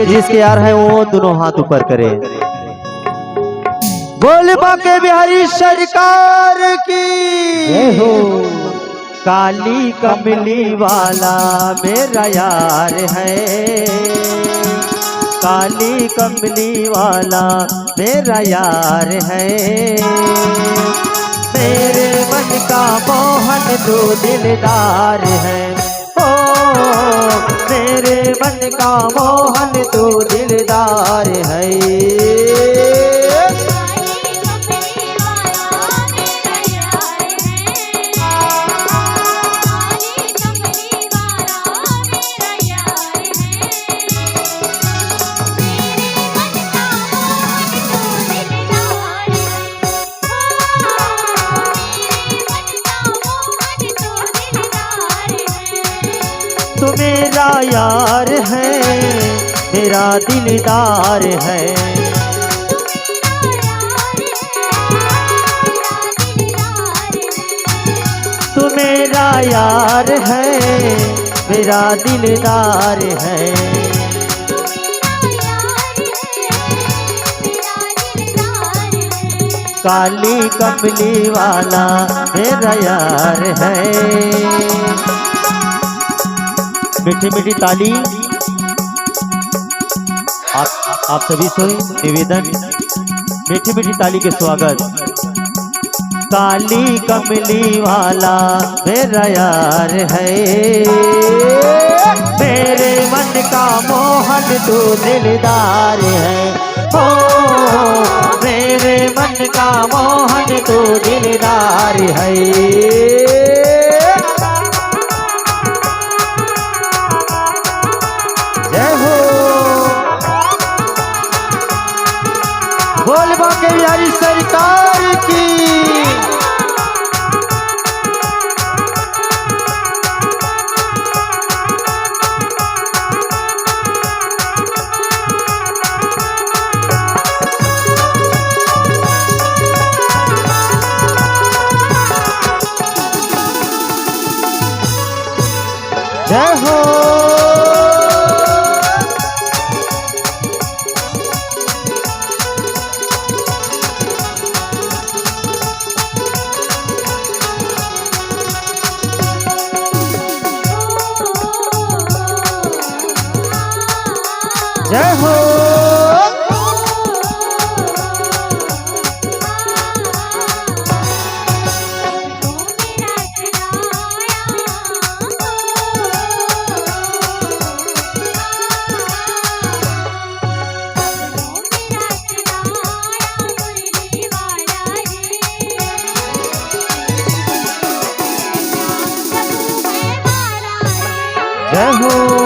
जिसके यार है वो दोनों हाथ ऊपर करे। बोल बाके बिहारी सरकार की जय हो। काली कमली वाला मेरा यार है, काली कमली वाला मेरा यार है। मेरे मन का मोहन तू दिलदार है, ओ मेरे मन का मोहन तू दिलदार है। तू मेरा यार है, मेरा दिलदार है। तू मेरा यार है, मेरा दिलदार है। काली कमली वाला मेरा यार है। मीठी मीठी ताली आप सभी से निवेदन, मीठी मीठी ताली के स्वागत। काली कमली वाला मेरा यार है, मेरे मन का मोहन तू दिलदार है, ओ मेरे मन का मोहन तू दिलदार है। बोल बाके बिहारी सरकार की जय हो। जय हो। जय हो।